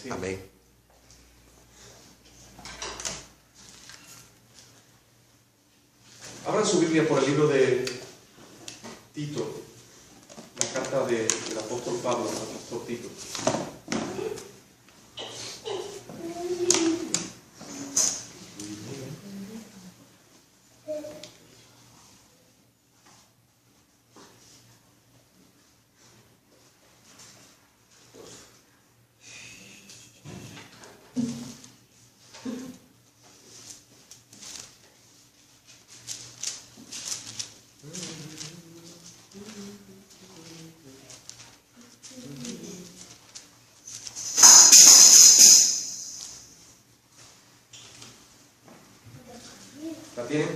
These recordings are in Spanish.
Amén. Abran su Biblia por el libro de Tito, la carta del apóstol Pablo, al apóstol Tito. ¿La tienen?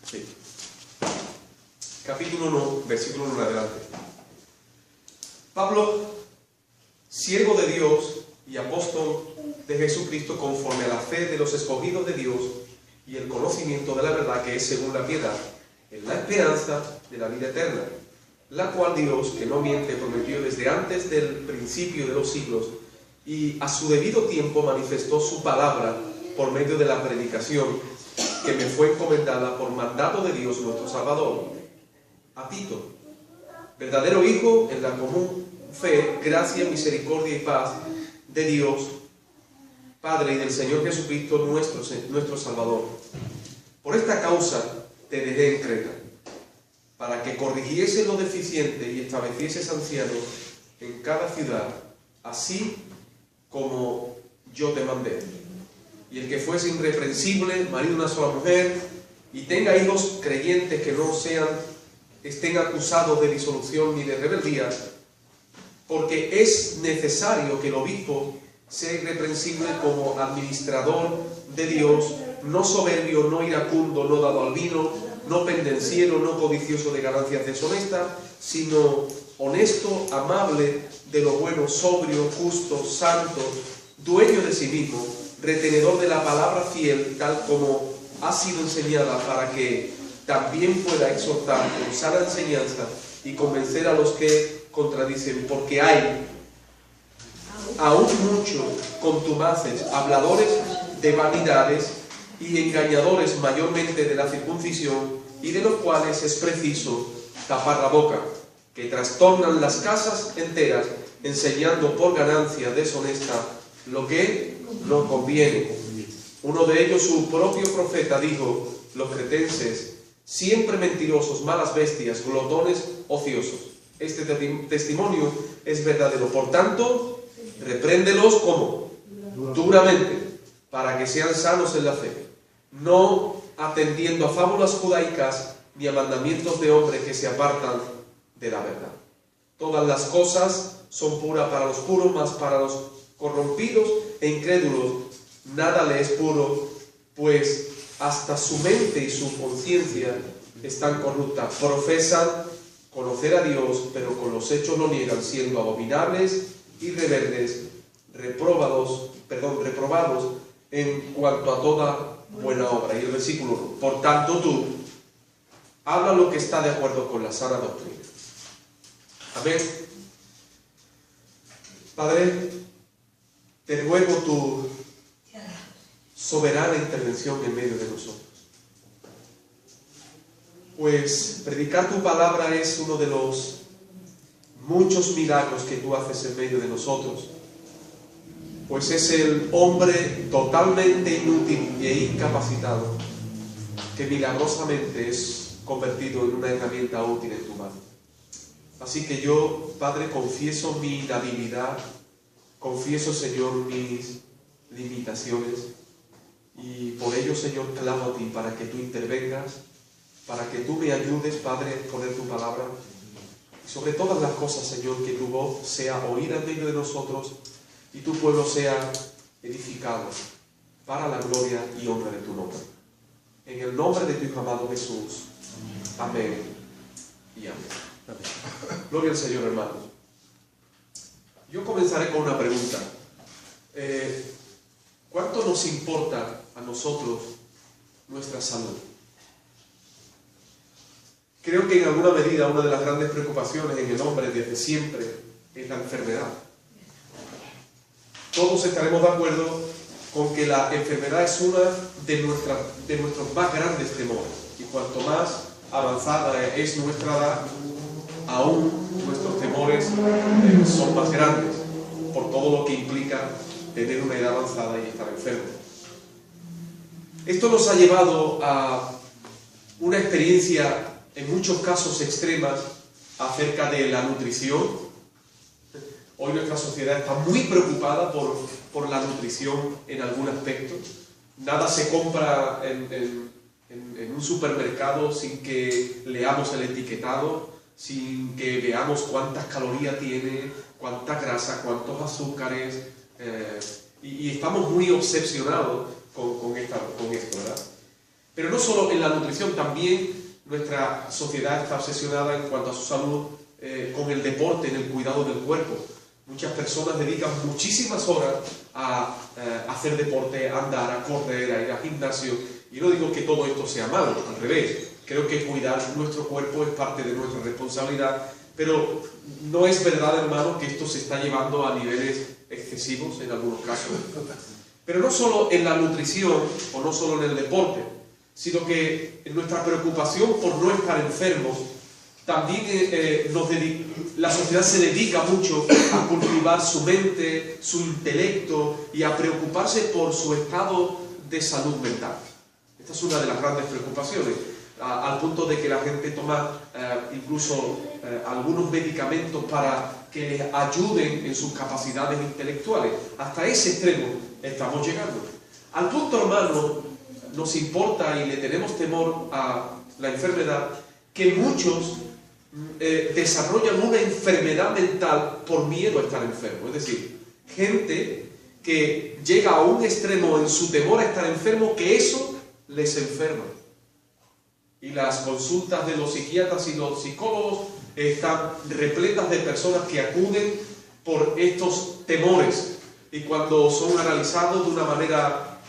Sí. Capítulo 1, versículo 1 en adelante. Pablo, siervo de Dios y apóstol de Jesucristo, conforme a la fe de los escogidos de Dios y el conocimiento de la verdad que es según la piedad, en la esperanza de la vida eterna, la cual Dios, que no miente, prometió desde antes del principio de los siglos, y a su debido tiempo manifestó su palabra por medio de la predicación que me fue encomendada por mandato de Dios nuestro Salvador. A Tito, verdadero hijo en la común fe, gracia, misericordia y paz de Dios Padre y del Señor Jesucristo nuestro Salvador. Por esta causa te dejé en Creta, para que corrigiese lo deficiente y establecieses ancianos en cada ciudad, así como yo te mandé. Y el que fuese irreprensible, marido de una sola mujer, y tenga hijos creyentes que no estén acusados de disolución ni de rebeldía, porque es necesario que el obispo sea irreprensible como administrador de Dios, no soberbio, no iracundo, no dado al vino, no pendenciero, no codicioso de ganancias deshonestas, sino honesto, amable, de lo bueno, sobrio, justo, santo, dueño de sí mismo, retenedor de la palabra fiel, tal como ha sido enseñada, para que también pueda exhortar con sana enseñanza y convencer a los que contradicen, porque hay aún muchos contumaces, habladores de vanidades y engañadores mayormente de la circuncisión, y de los cuales es preciso tapar la boca, que trastornan las casas enteras, enseñando por ganancia deshonesta lo que no conviene. Uno de ellos, su propio profeta, dijo: los cretenses, siempre mentirosos, malas bestias, glotones, ociosos. Este testimonio es verdadero. Por tanto, repréndelos como duramente, para que sean sanos en la fe, no atendiendo a fábulas judaicas ni a mandamientos de hombres que se apartan de la verdad. Todas las cosas son puras para los puros, mas para los corrompidos e incrédulos nada le es puro, pues hasta su mente y su conciencia están corruptas. Profesan conocer a Dios, pero con los hechos lo niegan, siendo abominables y rebeldes, reprobados en cuanto a toda buena obra. Y el versículo 1: por tanto tú habla lo que está de acuerdo con la sana doctrina. Amén. Padre, te ruego tu soberana intervención en medio de nosotros. Pues predicar tu palabra es uno de los muchos milagros que tú haces en medio de nosotros. Pues es el hombre totalmente inútil e incapacitado que milagrosamente es convertido en una herramienta útil en tu mano. Así que yo, Padre, confieso mi inhabilidad, confieso, Señor, mis limitaciones, y por ello, Señor, clamo a ti para que tú intervengas, para que tú me ayudes, Padre, a exponer tu palabra, y sobre todas las cosas, Señor, que tu voz sea oída en medio de nosotros y tu pueblo sea edificado para la gloria y honra de tu nombre. En el nombre de tu Hijo amado Jesús. Amén y amén. Gloria al Señor, hermanos. Yo comenzaré con una pregunta. ¿Cuánto nos importa a nosotros nuestra salud? Creo que en alguna medida una de las grandes preocupaciones en el hombre desde siempre es la enfermedad. todos estaremos de acuerdo con que la enfermedad es una de nuestros más grandes temores. Y cuanto más avanzada es nuestra edad, aún nuestros temores son más grandes, por todo lo que implica tener una edad avanzada y estar enfermo. Esto nos ha llevado a una experiencia, en muchos casos extremas, acerca de la nutrición. Hoy nuestra sociedad está muy preocupada por la nutrición en algún aspecto. Nada se compra en un supermercado sin que leamos el etiquetado, sin que veamos cuántas calorías tiene, cuánta grasa, cuántos azúcares, y estamos muy obsesionados con esto, ¿verdad? Pero no solo en la nutrición, también nuestra sociedad está obsesionada en cuanto a su salud con el deporte, en el cuidado del cuerpo. Muchas personas dedican muchísimas horas a hacer deporte, a andar, a correr, a ir al gimnasio. Y no digo que todo esto sea malo, al revés. Creo que cuidar nuestro cuerpo es parte de nuestra responsabilidad, pero no es verdad, hermano, que esto se está llevando a niveles excesivos en algunos casos. Pero no solo en la nutrición o no solo en el deporte, sino que en nuestra preocupación por no estar enfermos, también la sociedad se dedica mucho a cultivar su mente, su intelecto y a preocuparse por su estado de salud mental. Esta es una de las grandes preocupaciones, al punto de que la gente toma incluso algunos medicamentos para que les ayuden en sus capacidades intelectuales. Hasta ese extremo estamos llegando. Al punto, hermano, nos importa y le tenemos temor a la enfermedad, que muchos desarrollan una enfermedad mental por miedo a estar enfermo. Es decir, gente que llega a un extremo en su temor a estar enfermo, que eso les enferma. Y las consultas de los psiquiatras y los psicólogos están repletas de personas que acuden por estos temores, y cuando son analizados de una manera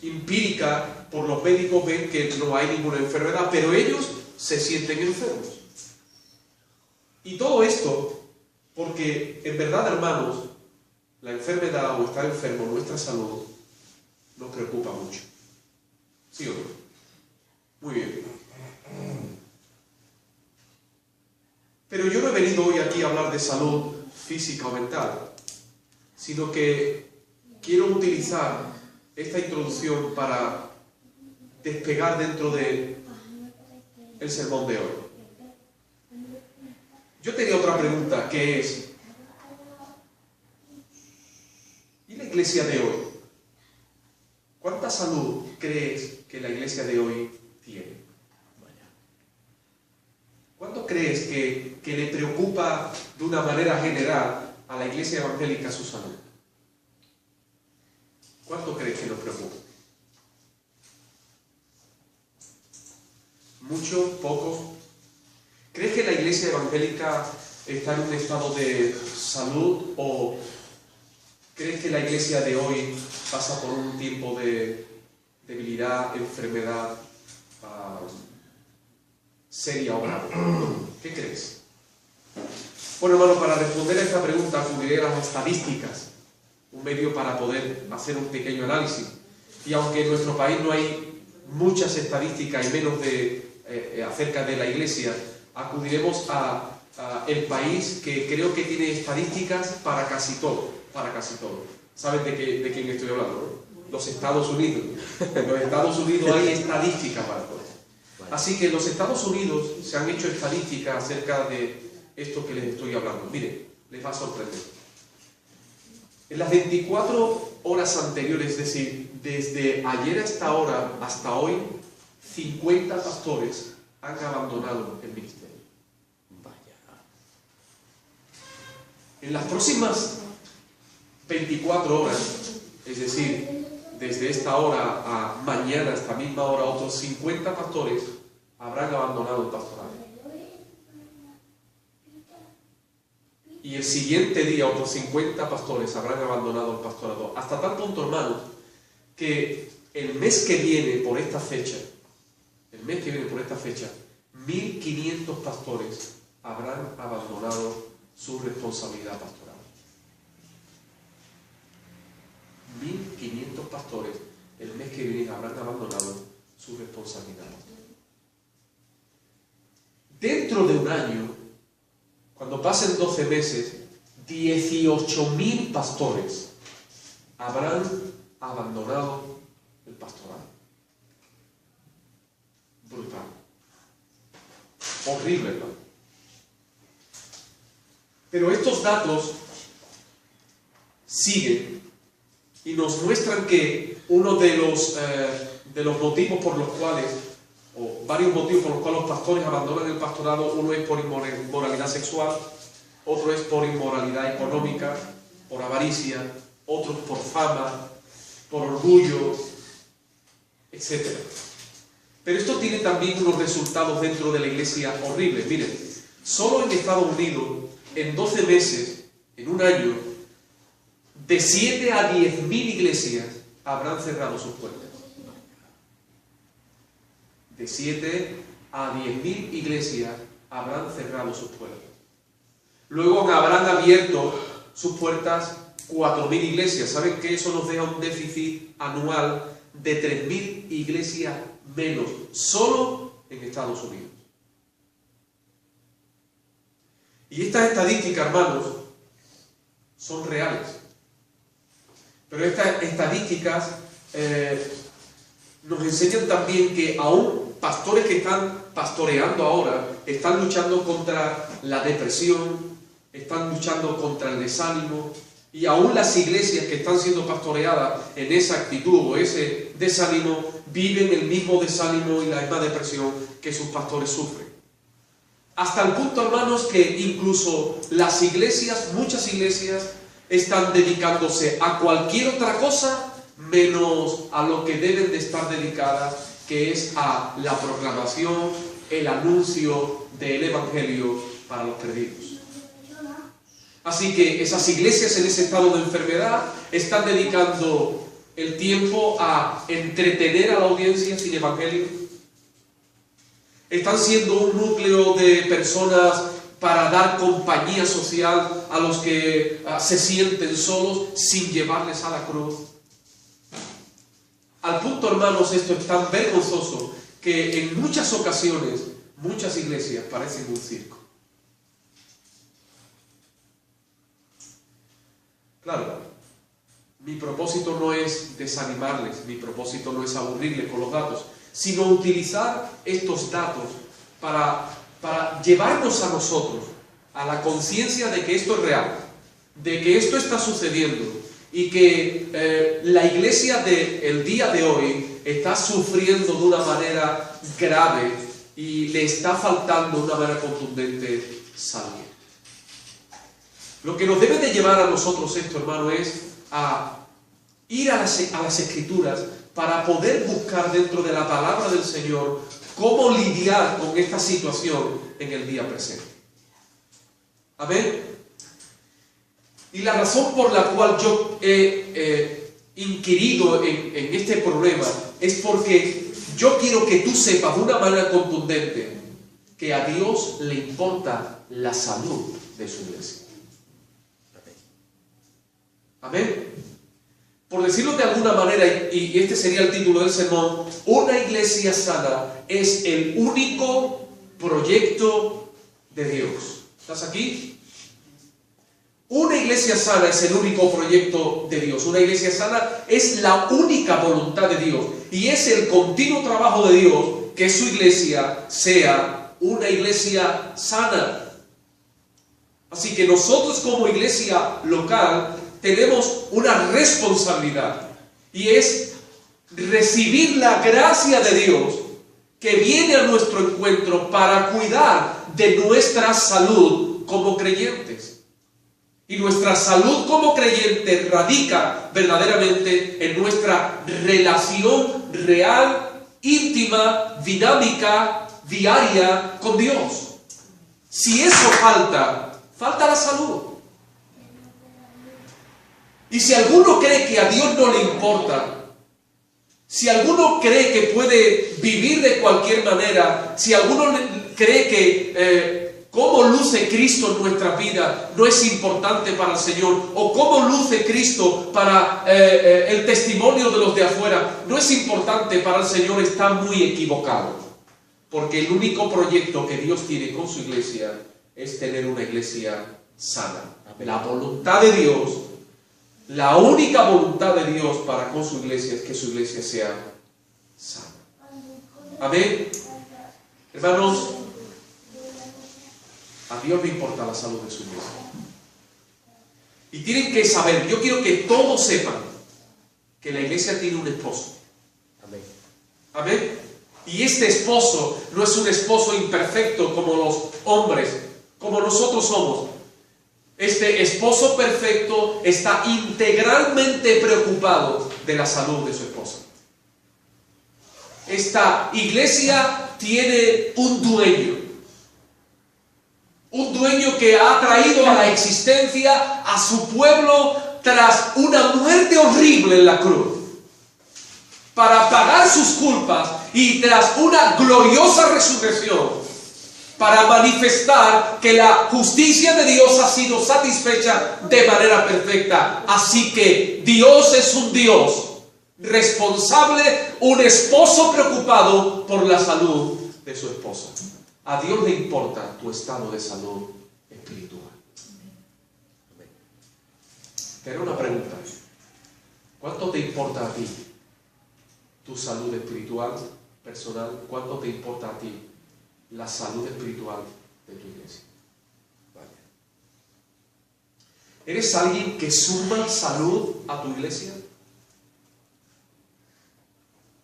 empírica por los médicos, ven que no hay ninguna enfermedad, pero ellos se sienten enfermos. Y todo esto porque, en verdad, hermanos, la enfermedad o estar enfermo, nuestra salud, nos preocupa mucho. ¿Sí o no? Muy bien. Pero yo no he venido hoy aquí a hablar de salud física o mental, sino que quiero utilizar esta introducción para despegar dentro de el sermón de hoy. Yo tenía otra pregunta, que es: ¿y la iglesia de hoy? ¿Cuánta salud crees que la iglesia de hoy tiene? ¿Cuánto crees que le preocupa de una manera general a la iglesia evangélica su salud? ¿Cuánto crees que nos preocupa? ¿Mucho? ¿Poco? ¿Crees que la iglesia evangélica está en un estado de salud, o crees que la iglesia de hoy pasa por un tiempo de debilidad, enfermedad seria o grave? ¿Qué crees? Bueno, hermano, para responder a esta pregunta acudiré a las estadísticas, un medio para poder hacer un pequeño análisis. Y aunque en nuestro país no hay muchas estadísticas, y menos acerca de la iglesia, acudiremos a el país que creo que tiene estadísticas para casi todo, ¿Saben de quién estoy hablando, no? Los Estados Unidos. En los Estados Unidos hay estadísticas para todo. Así que en los Estados Unidos se han hecho estadísticas acerca de esto que les estoy hablando. Miren, les va a sorprender. En las 24 horas anteriores, es decir, desde ayer a esta hora hasta hoy, 50 pastores han abandonado el ministerio. En las próximas 24 horas, es decir, desde esta hora a mañana, a esta misma hora, otros 50 pastores habrán abandonado el pastorado. Y el siguiente día, otros 50 pastores habrán abandonado el pastorado. Hasta tal punto, hermanos, que el mes que viene por esta fecha, 1.500 pastores habrán abandonado su responsabilidad pastoral. 1.500 pastores el mes que viene habrán abandonado su responsabilidad. Dentro de un año, cuando pasen 12 meses, 18.000 pastores habrán abandonado el pastorado. Brutal. Horrible, ¿no? Pero estos datos siguen y nos muestran que uno de los motivos por los cuales, o varios motivos por los cuales los pastores abandonan el pastorado, uno es por inmoralidad sexual, otro es por inmoralidad económica, por avaricia, otros por fama, por orgullo, etc. Pero esto tiene también unos resultados dentro de la iglesia horribles. Miren, solo en Estados Unidos, en 12 meses, en un año, de 7 a 10.000 iglesias habrán cerrado sus puertas. De 7 a 10.000 iglesias habrán cerrado sus puertas. Luego habrán abierto sus puertas 4.000 iglesias. ¿Saben que eso nos deja un déficit anual de 3.000 iglesias menos, solo en Estados Unidos? Y estas estadísticas, hermanos, son reales. Pero estas estadísticas nos enseñan también que aún pastores que están pastoreando ahora están luchando contra la depresión, están luchando contra el desánimo, y aún las iglesias que están siendo pastoreadas en esa actitud o ese desánimo viven el mismo desánimo y la misma depresión que sus pastores sufren. Hasta el punto, hermanos, que incluso las iglesias, muchas iglesias, están dedicándose a cualquier otra cosa menos a lo que deben de estar dedicadas, que es a la proclamación, el anuncio del Evangelio para los perdidos. Así que esas iglesias en ese estado de enfermedad están dedicando el tiempo a entretener a la audiencia sin Evangelio. Están siendo un núcleo de personas para dar compañía social a los que se sienten solos sin llevarles a la cruz. Al punto, hermanos, esto es tan vergonzoso que en muchas ocasiones muchas iglesias parecen un circo. Claro, mi propósito no es desanimarles, mi propósito no es aburrirles con los datos, sino utilizar estos datos para llevarnos a nosotros a la conciencia de que esto es real, de que esto está sucediendo y que la iglesia del día de hoy está sufriendo de una manera grave y le está faltando de una manera contundente salud. Lo que nos debe de llevar a nosotros esto, hermano, es a ir a las Escrituras para poder buscar dentro de la palabra del Señor cómo lidiar con esta situación en el día presente. Amén. Y la razón por la cual yo he inquirido en este problema es porque yo quiero que tú sepas de una manera contundente que a Dios le importa la salud de su iglesia. Amén. Por decirlo de alguna manera, y este sería el título del sermón, una iglesia sana es el único proyecto de Dios. ¿Estás aquí? Una iglesia sana es el único proyecto de Dios. Una iglesia sana es la única voluntad de Dios. Y es el continuo trabajo de Dios que su iglesia sea una iglesia sana. Así que nosotros como iglesia local tenemos una responsabilidad, y es recibir la gracia de Dios que viene a nuestro encuentro para cuidar de nuestra salud como creyentes. Y nuestra salud como creyentes radica verdaderamente en nuestra relación real, íntima, dinámica, diaria con Dios. Si eso falta la salud. Y si alguno cree que a Dios no le importa, si alguno cree que puede vivir de cualquier manera, si alguno cree que cómo luce Cristo en nuestra vida no es importante para el Señor, o cómo luce Cristo para el testimonio de los de afuera no es importante para el Señor, está muy equivocado. Porque el único proyecto que Dios tiene con su iglesia es tener una iglesia sana. La voluntad de Dios, la única voluntad de Dios para con su iglesia es que su iglesia sea sana. Amén. Hermanos, a Dios le importa la salud de su iglesia. Y tienen que saber, yo quiero que todos sepan que la iglesia tiene un esposo. Amén. Amén. Y este esposo no es un esposo imperfecto como los hombres, como nosotros somos. Este esposo perfecto está integralmente preocupado de la salud de su esposa. Esta iglesia tiene un dueño que ha traído a la existencia a su pueblo tras una muerte horrible en la cruz, para pagar sus culpas, y tras una gloriosa resurrección, para manifestar que la justicia de Dios ha sido satisfecha de manera perfecta. Así que Dios es un Dios responsable, un esposo preocupado por la salud de su esposa. A Dios le importa tu estado de salud espiritual. Amén. Te haré una pregunta. ¿Cuánto te importa a ti tu salud espiritual, personal? ¿Cuánto te importa a ti la salud espiritual de tu iglesia? Vaya. ¿Eres alguien que suma salud a tu iglesia?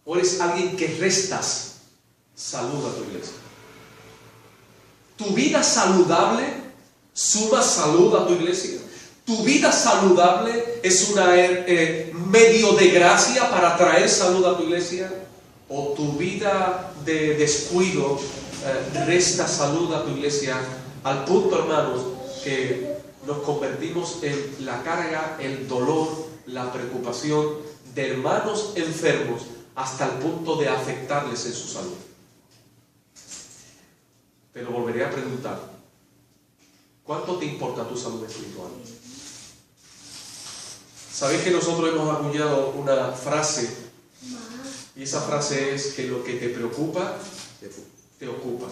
¿O eres alguien que restas salud a tu iglesia? ¿Tu vida saludable suma salud a tu iglesia? ¿Tu vida saludable es un medio de gracia para traer salud a tu iglesia? ¿O tu vida de descuido resta salud a tu iglesia, al punto, hermanos, que nos convertimos en la carga, el dolor, la preocupación de hermanos enfermos hasta el punto de afectarles en su salud? Pero volveré a preguntar, ¿cuánto te importa tu salud espiritual? ¿Sabéis que nosotros hemos acuñado una frase? Y esa frase es que lo que te preocupa, te ocupa.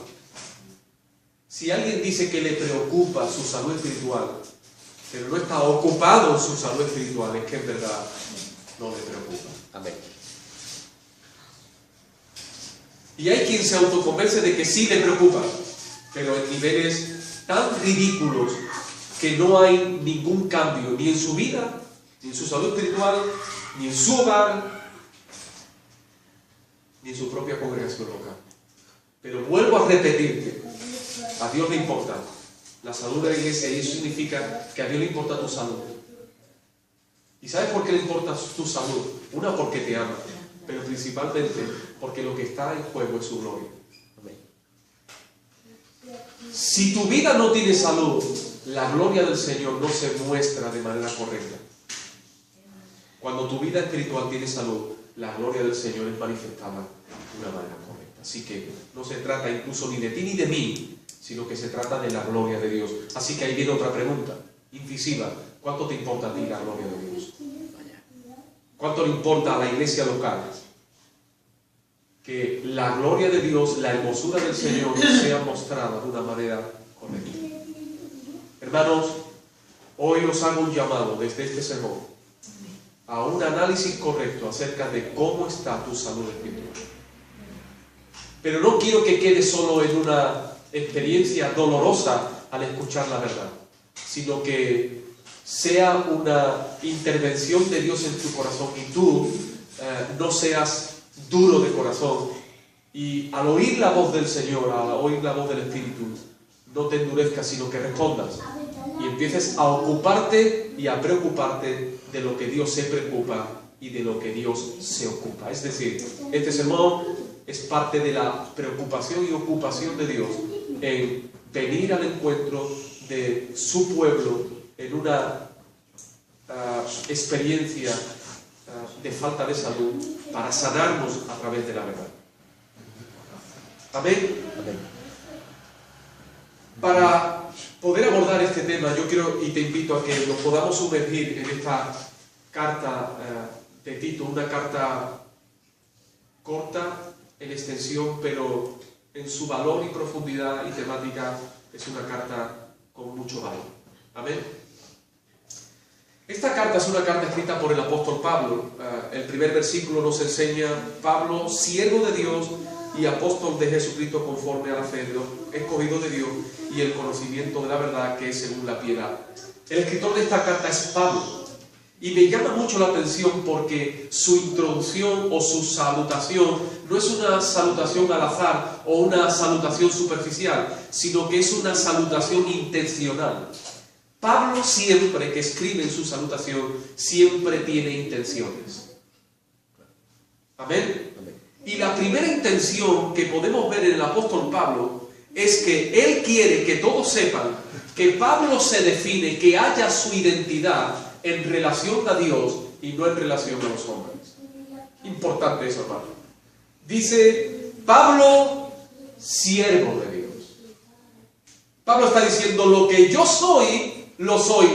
Si alguien dice que le preocupa su salud espiritual, pero no está ocupado en su salud espiritual, es que en verdad no le preocupa. Amén. Y hay quien se autoconvence de que sí le preocupa, pero en niveles tan ridículos que no hay ningún cambio ni en su vida, ni en su salud espiritual, ni en su hogar, ni en su propia congregación local. Pero vuelvo a repetirte, a Dios le importa la salud de la iglesia, y eso significa que a Dios le importa tu salud. ¿Y sabes por qué le importa tu salud? Una, porque te ama, pero principalmente porque lo que está en juego es su gloria. Amén. Si tu vida no tiene salud, la gloria del Señor no se muestra de manera correcta. Cuando tu vida espiritual tiene salud, la gloria del Señor es manifestada de una manera correcta. Así que no se trata incluso ni de ti ni de mí, sino que se trata de la gloria de Dios. Así que ahí viene otra pregunta, incisiva. ¿Cuánto te importa a ti la gloria de Dios? ¿Cuánto le importa a la iglesia local que la gloria de Dios, la hermosura del Señor sea mostrada de una manera correcta? Hermanos, hoy os hago un llamado desde este sermón a un análisis correcto acerca de cómo está tu salud espiritual. Pero no quiero que quede solo en una experiencia dolorosa al escuchar la verdad, sino que sea una intervención de Dios en tu corazón y tú no seas duro de corazón, y al oír la voz del Señor, al oír la voz del Espíritu, no te endurezcas, sino que respondas y empieces a ocuparte y a preocuparte de lo que Dios se preocupa y de lo que Dios se ocupa. Es decir, este sermón es parte de la preocupación y ocupación de Dios en venir al encuentro de su pueblo en una experiencia de falta de salud, para sanarnos a través de la verdad. Amén. Amén. Para poder abordar este tema, yo quiero y te invito a que nos podamos sumergir en esta carta de Tito, una carta corta en extensión, pero en su valor y profundidad y temática es una carta con mucho valor. Amén. Esta carta es una carta escrita por el apóstol Pablo. El primer versículo nos enseña: Pablo, siervo de Dios y apóstol de Jesucristo conforme a la fe de Dios, escogido de Dios y el conocimiento de la verdad que es según la piedad. El escritor de esta carta es Pablo. Y me llama mucho la atención porque su introducción o su salutación no es una salutación al azar o una salutación superficial, sino que es una salutación intencional. Pablo siempre que escribe en su salutación, siempre tiene intenciones. Amén. Y la primera intención que podemos ver en el apóstol Pablo es que él quiere que todos sepan que Pablo se define, que haya su identidad en relación a Dios y no en relación a los hombres. Importante eso, hermano. Dice, Pablo, siervo de Dios. Pablo está diciendo, lo que yo soy, lo soy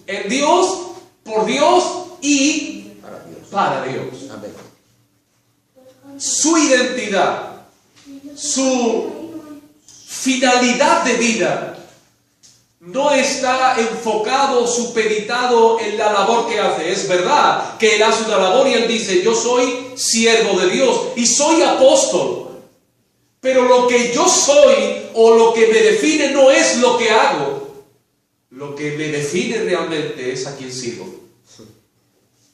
en Dios, por Dios y para Dios. Amén. Su identidad, su finalidad de vida, no está enfocado, supeditado en la labor que hace. Es verdad que él hace una labor y él dice, yo soy siervo de Dios y soy apóstol. Pero lo que yo soy o lo que me define no es lo que hago. Lo que me define realmente es a quien sirvo.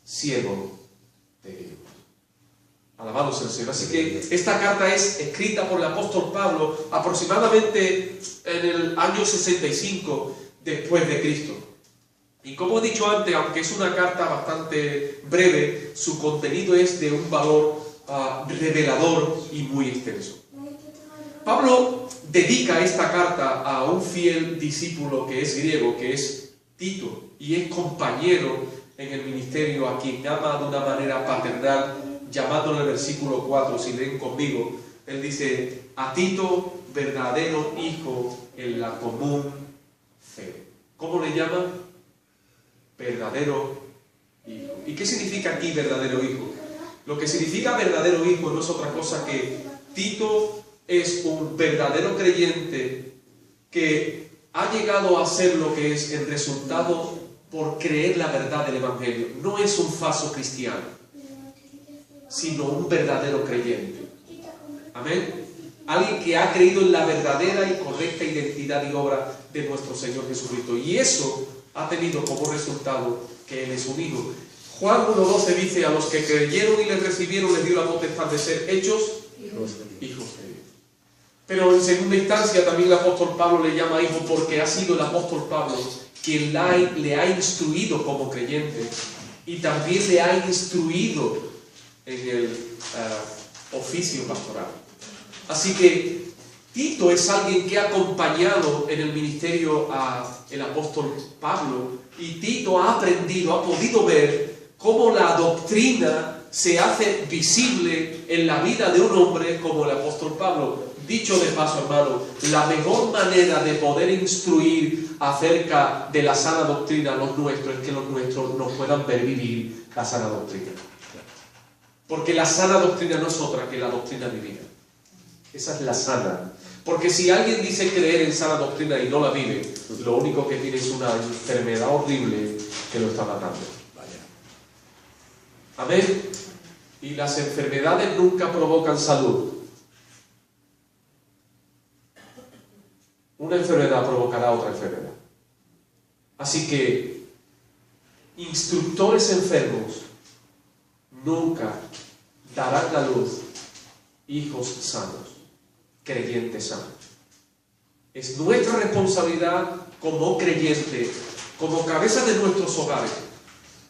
Siervo de Dios. Alabado sea el Señor. Así que esta carta es escrita por el apóstol Pablo aproximadamente en el año 65 después de Cristo. Y como he dicho antes, aunque es una carta bastante breve, su contenido es de un valor revelador y muy extenso. Pablo dedica esta carta a un fiel discípulo que es griego, que es Tito, y es compañero en el ministerio, a quien ama de una manera paternal, llamándole en el versículo 4, si leen conmigo, él dice, a Tito, verdadero hijo en la común fe. ¿Cómo le llama? Verdadero hijo. ¿Y qué significa aquí verdadero hijo? Lo que significa verdadero hijo no es otra cosa que Tito es un verdadero creyente que ha llegado a ser lo que es el resultado por creer la verdad del Evangelio. No es un falso cristiano, sino un verdadero creyente. Amén. Alguien que ha creído en la verdadera y correcta identidad y obra de nuestro Señor Jesucristo. Y eso ha tenido como resultado que Él es un hijo. Juan 1:12 dice, a los que creyeron y le recibieron les dio la potestad de ser hechos hijos de Dios. Pero en segunda instancia también el apóstol Pablo le llama hijo porque ha sido el apóstol Pablo quien le ha instruido como creyente y también le ha instruido en el oficio pastoral. Así que Tito es alguien que ha acompañado en el ministerio al apóstol Pablo, y Tito ha aprendido, ha podido ver cómo la doctrina se hace visible en la vida de un hombre como el apóstol Pablo. Dicho de paso, hermano, la mejor manera de poder instruir acerca de la sana doctrina a los nuestros es que los nuestros nos puedan ver vivir la sana doctrina. Porque la sana doctrina no es otra que la doctrina divina. Esa es la sana. Porque si alguien dice creer en sana doctrina y no la vive, lo único que tiene es una enfermedad horrible que lo está matando. Amén. Y las enfermedades nunca provocan salud. Una enfermedad provocará otra enfermedad. Así que instructores enfermos nunca darán a luz hijos sanos, creyentes sanos. Es nuestra responsabilidad como creyentes, como cabeza de nuestros hogares,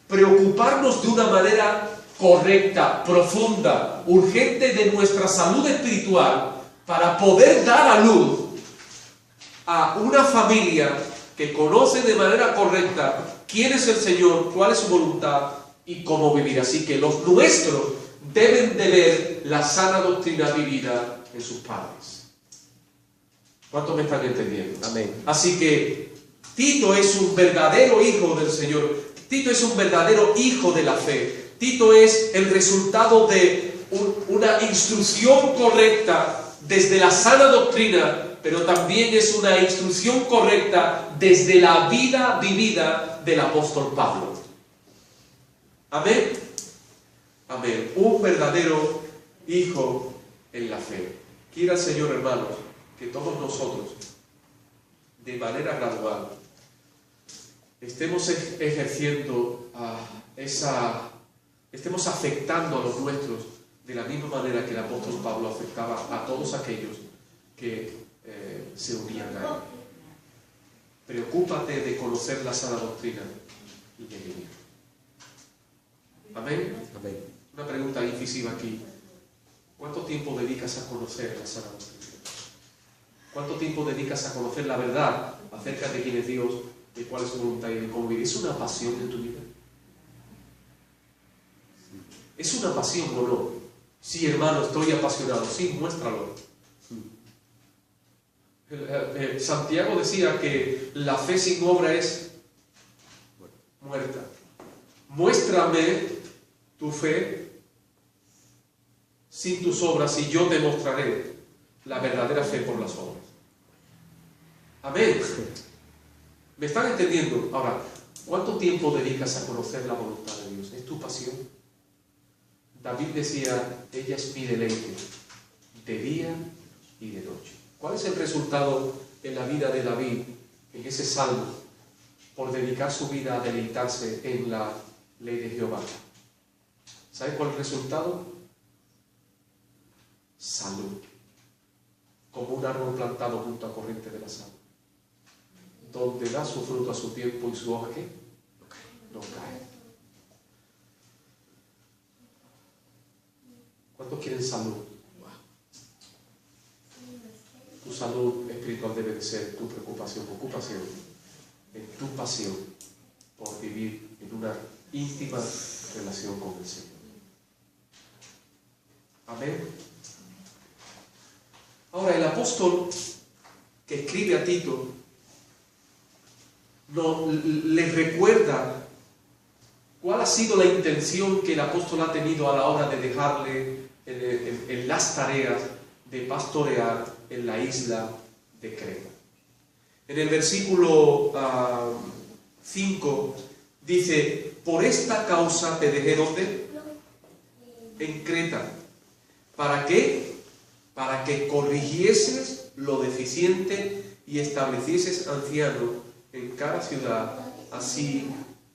preocuparnos de una manera correcta, profunda, urgente de nuestra salud espiritual para poder dar a luz a una familia que conoce de manera correcta quién es el Señor, cuál es su voluntad y cómo vivir. Así que los nuestros deben de ver la sana doctrina vivida en sus padres. ¿Cuántos me están entendiendo? Amén. Así que Tito es un verdadero hijo del Señor. Tito es un verdadero hijo de la fe. Tito es el resultado de una instrucción correcta desde la sana doctrina, pero también es una instrucción correcta desde la vida vivida del apóstol Pablo. Amén. Amén. Un verdadero hijo en la fe. Quiera el Señor, hermanos, que todos nosotros, de manera gradual, estemos ejerciendo estemos afectando a los nuestros de la misma manera que el apóstol Pablo afectaba a todos aquellos que se unían a él. Preocúpate de conocer la sana doctrina y de vivir. Amén. Amén. Una pregunta incisiva aquí. ¿Cuánto tiempo dedicas a conocer la sana doctrina? ¿Cuánto tiempo dedicas a conocer la verdad acerca de quién es Dios, de cuál es su voluntad y de cómo vivir? ¿Es una pasión en tu vida? ¿Es una pasión o no? Sí, hermano, estoy apasionado. Sí, muéstralo. Santiago decía que la fe sin obra es muerta. Muéstrame tu fe sin tus obras y yo te mostraré la verdadera fe por las obras. Amén. ¿Me están entendiendo? Ahora, ¿cuánto tiempo dedicas a conocer la voluntad de Dios? ¿Es tu pasión? David decía, ella es mi deleite, de día y de noche. ¿Cuál es el resultado en la vida de David, en ese salmo, por dedicar su vida a deleitarse en la ley de Jehová? ¿Sabe cuál es el resultado? Salud. Como un árbol plantado junto a corriente de las aguas, donde da su fruto a su tiempo y su hoja, ¿qué? No cae. ¿Cuántos quieren salud? Tu salud espiritual debe de ser tu preocupación, ocupación, en tu pasión por vivir en una íntima relación con el Señor. Amén. Ahora, el apóstol que escribe a Tito le recuerda cuál ha sido la intención que el apóstol ha tenido a la hora de dejarle en las tareas de pastorear en la isla de Creta. En el versículo 5 dice, por esta causa te dejé, ¿dónde? En Creta. ¿Para qué? Para que corrigieses lo deficiente y establecieses ancianos en cada ciudad, así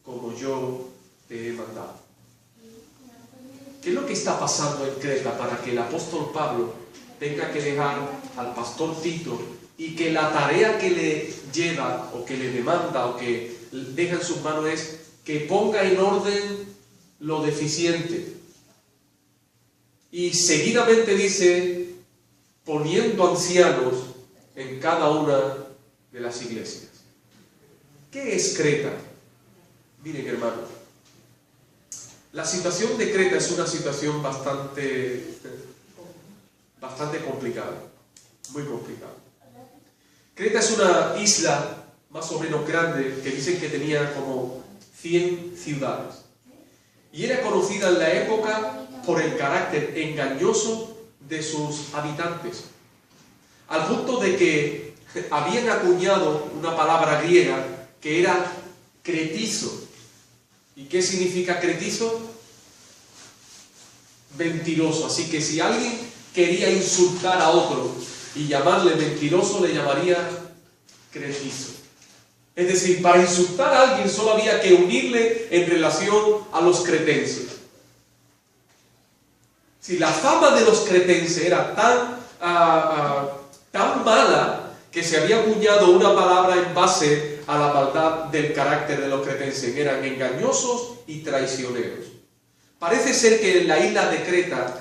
como yo te he mandado. ¿Qué es lo que está pasando en Creta para que el apóstol Pablo tenga que dejar al pastor Tito y que la tarea que le lleva o que le demanda o que deja en sus manos es que ponga en orden lo deficiente? Y seguidamente dice, poniendo ancianos en cada una de las iglesias. ¿Qué es Creta? Miren, hermanos, la situación de Creta es una situación bastante complicada, muy complicada. Creta es una isla más o menos grande que dicen que tenía como 100 ciudades y era conocida en la época por el carácter engañoso de sus habitantes, al punto de que habían acuñado una palabra griega que era cretizo. ¿Y qué significa cretizo? Mentiroso. Así que si alguien quería insultar a otro y llamarle mentiroso, le llamaría cretizo. Es decir, para insultar a alguien solo había que unirle en relación a los cretenses. Si la fama de los cretenses era tan mala que se había acuñado una palabra en base a la maldad del carácter de los cretenses, eran engañosos y traicioneros. Parece ser que en la isla de Creta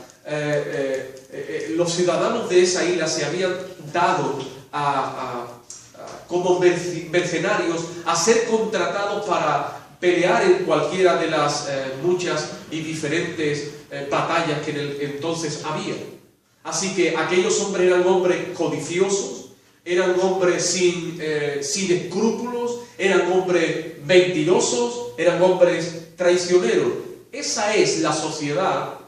los ciudadanos de esa isla se habían dado como mercenarios a ser contratados para pelear en cualquiera de las muchas y diferentes batallas que entonces había. Así que aquellos hombres eran hombres codiciosos, eran hombres sin escrúpulos, eran hombres mentirosos, eran hombres traicioneros. Esa es la sociedad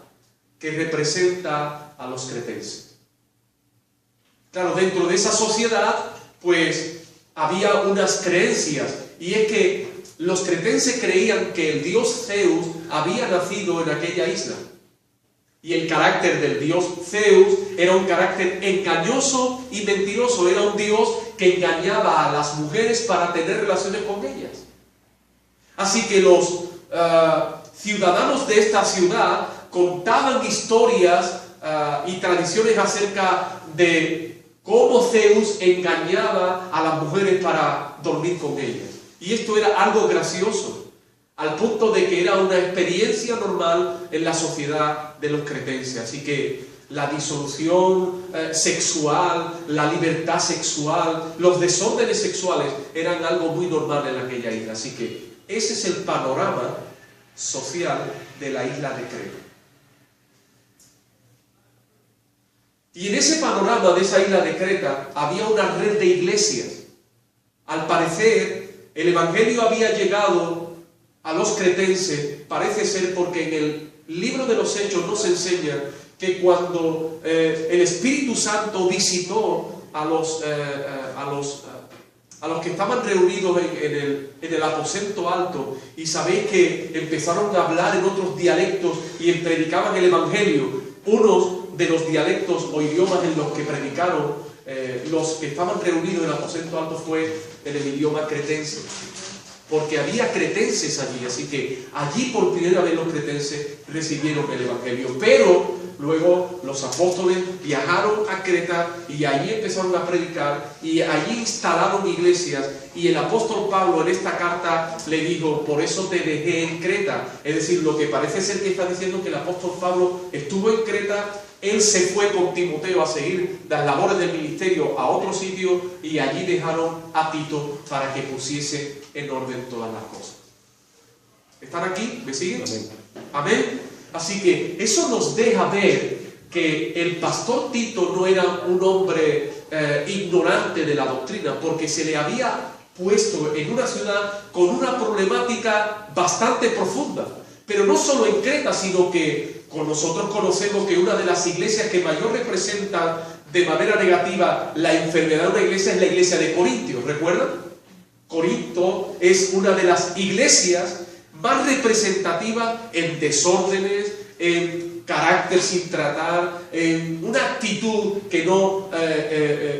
que representa a los cretenses. Claro, dentro de esa sociedad, pues, había unas creencias, y es que los cretenses creían que el dios Zeus había nacido en aquella isla. Y el carácter del dios Zeus era un carácter engañoso y mentiroso. Era un dios que engañaba a las mujeres para tener relaciones con ellas. Así que los ciudadanos de esta ciudad contaban historias y tradiciones acerca de cómo Zeus engañaba a las mujeres para dormir con ellas. Y esto era algo gracioso, al punto de que era una experiencia normal en la sociedad de los cretenses. Así que la disolución sexual, la libertad sexual, los desórdenes sexuales eran algo muy normal en aquella isla. Así que ese es el panorama social de la isla de Creta. Y en ese panorama de esa isla de Creta había una red de iglesias. Al parecer, el evangelio había llegado a los cretenses, parece ser porque en el libro de los Hechos nos enseña que cuando el Espíritu Santo visitó a los que estaban reunidos en el aposento alto, y sabéis que empezaron a hablar en otros dialectos y predicaban el evangelio, unos de los dialectos o idiomas en los que predicaron los que estaban reunidos en el aposento alto fue en el idioma cretense, porque había cretenses allí. Así que allí por primera vez los cretenses recibieron el evangelio. Pero luego los apóstoles viajaron a Creta y allí empezaron a predicar y allí instalaron iglesias, y el apóstol Pablo en esta carta le dijo: por eso te dejé en Creta. Es decir, lo que parece ser que está diciendo que el apóstol Pablo estuvo en Creta, él se fue con Timoteo a seguir las labores del ministerio a otro sitio, y allí dejaron a Tito para que pusiese en orden todas las cosas. ¿Están aquí? ¿Me siguen? Amén. Amén. Así que eso nos deja ver que el pastor Tito no era un hombre ignorante de la doctrina, porque se le había puesto en una ciudad con una problemática bastante profunda. Pero no solo en Creta, sino que nosotros conocemos que una de las iglesias que mayor representan de manera negativa la enfermedad de una iglesia es la iglesia de Corintios. ¿Recuerdan? Corinto es una de las iglesias más representativas en desórdenes, en carácter sin tratar, en una actitud que no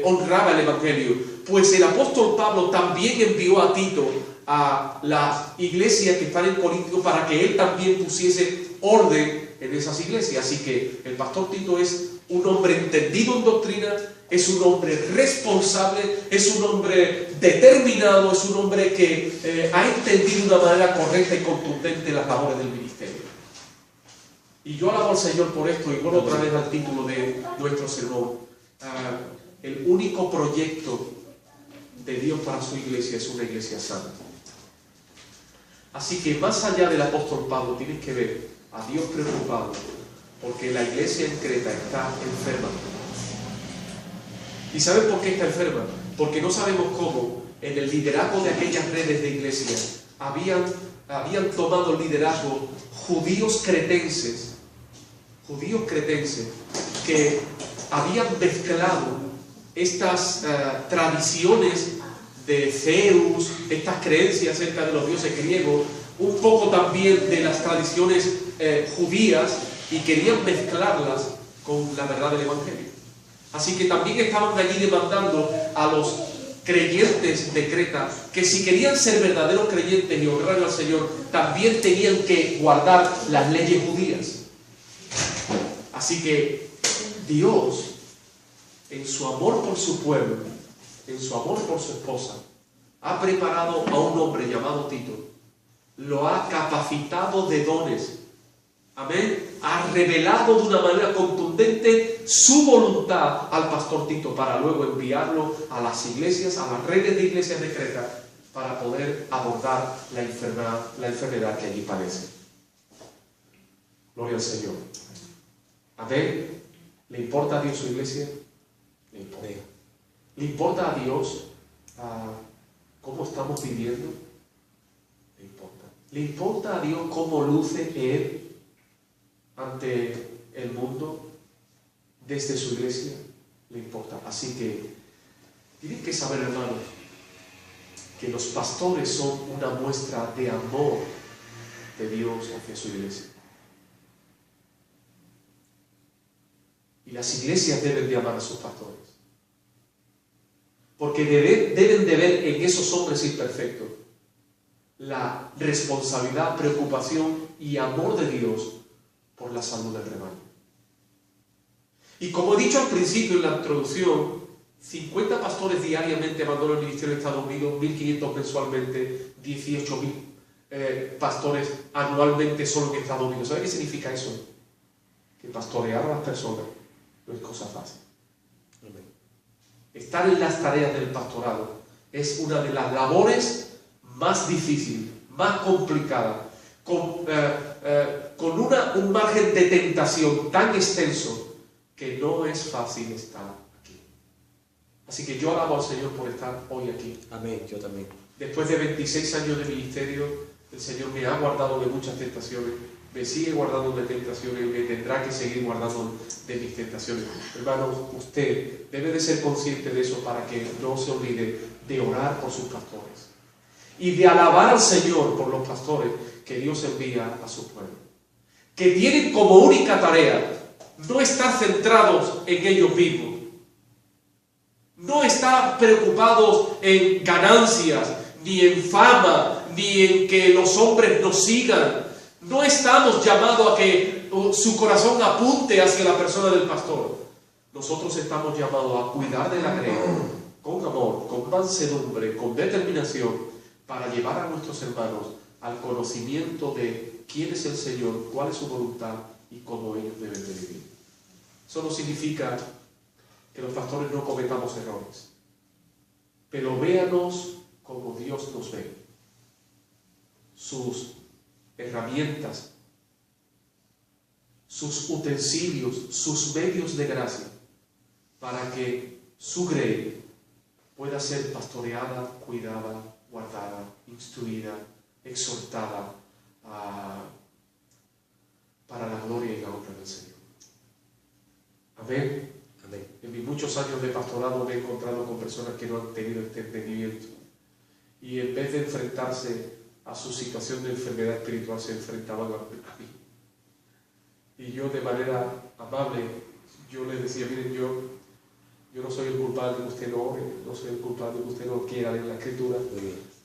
honraba el evangelio. Pues el apóstol Pablo también envió a Tito a las iglesias que están en Corinto para que él también pusiese orden en esas iglesias. Así que el pastor Tito es un hombre entendido en doctrina, es un hombre responsable, es un hombre determinado, es un hombre que ha entendido de una manera correcta y contundente las labores del ministerio. Y yo alabo al Señor por esto, y vuelvo otra vez al título de nuestro sermón. El único proyecto de Dios para su iglesia es una iglesia santa. Así que más allá del apóstol Pablo, tienes que ver a Dios preocupado porque la iglesia en Creta está enferma. ¿Y saben por qué está enferma? Porque no sabemos cómo en el liderazgo de aquellas redes de iglesia habían tomado el liderazgo judíos cretenses que habían mezclado estas tradiciones de Zeus, estas creencias acerca de los dioses griegos, un poco también de las tradiciones judías, y querían mezclarlas con la verdad del evangelio. Así que también estaban allí demandando a los creyentes de Creta que si querían ser verdaderos creyentes y honrar al Señor, también tenían que guardar las leyes judías. Así que Dios, en su amor por su pueblo, en su amor por su esposa, ha preparado a un hombre llamado Tito, lo ha capacitado de dones. Amén. Ha revelado de una manera contundente su voluntad al pastor Tito para luego enviarlo a las iglesias, a las redes de iglesias de Creta, para poder abordar la enfermedad que allí padece. Gloria al Señor. Amén. ¿Le importa a Dios su iglesia? Le importa. ¿Le importa a Dios cómo estamos viviendo? Le importa. ¿Le importa a Dios cómo luce Él ante el mundo desde su iglesia? Le importa. Así que tienen que saber, hermanos, que los pastores son una muestra de amor de Dios hacia su iglesia. Y las iglesias deben de amar a sus pastores. Porque deben de ver en esos hombres imperfectos la responsabilidad, preocupación y amor de Dios por la salud del rebaño. Y como he dicho al principio en la introducción, 50 pastores diariamente abandonan el ministerio de Estados Unidos, 1.500 mensualmente, 18.000 pastores anualmente solo en Estados Unidos. ¿Sabe qué significa eso? Que pastorear a las personas no es cosa fácil. Estar en las tareas del pastorado es una de las labores más difíciles, más complicadas, con un margen de tentación tan extenso que no es fácil estar aquí. Así que yo alabo al Señor por estar hoy aquí. Amén, yo también. Después de 26 años de ministerio, el Señor me ha guardado de muchas tentaciones, me sigue guardando de tentaciones y me tendrá que seguir guardando de mis tentaciones. Hermanos, usted debe de ser consciente de eso para que no se olvide de orar por sus pastores y de alabar al Señor por los pastores que Dios envía a su pueblo, que tienen como única tarea no estar centrados en ellos mismos, no estar preocupados en ganancias, ni en fama, ni en que los hombres nos sigan. No estamos llamados a que su corazón apunte hacia la persona del pastor. Nosotros estamos llamados a cuidar de la grey con amor, con mansedumbre, con determinación, para llevar a nuestros hermanos al conocimiento de quién es el Señor, cuál es su voluntad y cómo ellos deben de vivir. Eso no significa que los pastores no cometamos errores, pero véanos como Dios nos ve. Sus herramientas, sus utensilios, sus medios de gracia, para que su grey pueda ser pastoreada, cuidada, guardada, instruida, exhortada para la gloria y la honra del Señor. Amén. Amén. En mis muchos años de pastorado me he encontrado con personas que no han tenido este entendimiento y en vez de enfrentarse a su situación de enfermedad espiritual se enfrentaban a mí. Y yo de manera amable, yo les decía, miren, yo no soy el culpable de que usted no ore, no soy el culpable de que usted no quiera leer la Escritura,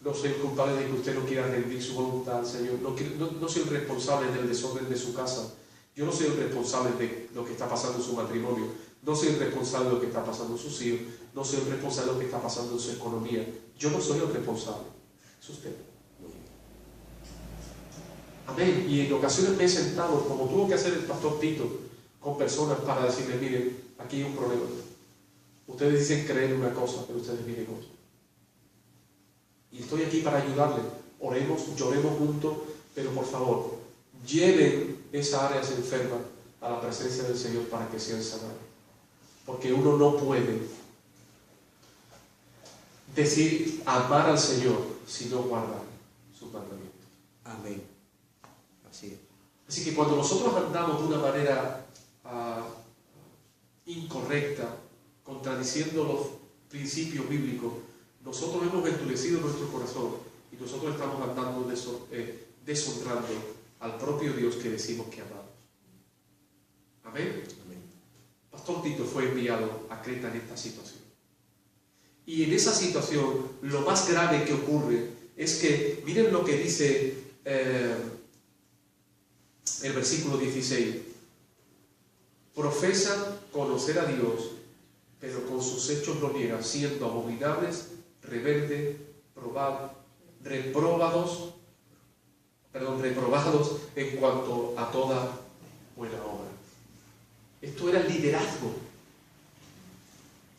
no soy el culpable de que usted no quiera rendir su voluntad al Señor, no soy el responsable del desorden de su casa, yo no soy el responsable de lo que está pasando en su matrimonio, no soy el responsable de lo que está pasando en sus hijos, no soy el responsable de lo que está pasando en su economía, yo no soy el responsable, es usted. Amén. Y en ocasiones me he sentado, como tuvo que hacer el pastor Tito, con personas para decirles, miren, aquí hay un problema. Ustedes dicen creer una cosa, pero ustedes viven otra. Y estoy aquí para ayudarles. Oremos, lloremos juntos, pero por favor, lleven esa área enferma a la presencia del Señor para que sean sanados. Porque uno no puede decir amar al Señor si no guarda sus mandamientos. Amén. Así es. Así que cuando nosotros andamos de una manera incorrecta, contradiciendo los principios bíblicos, nosotros hemos endurecido nuestro corazón y nosotros estamos andando deshonrando al propio Dios que decimos que amamos. Amén. Amén. Pastor Tito fue enviado a Creta en esta situación. Y en esa situación, lo más grave que ocurre es que, miren lo que dice el versículo 16. Profesan conocer a Dios, pero con sus hechos lo niegan, siendo abominables, rebeldes, reprobados en cuanto a toda buena obra. Esto era el liderazgo.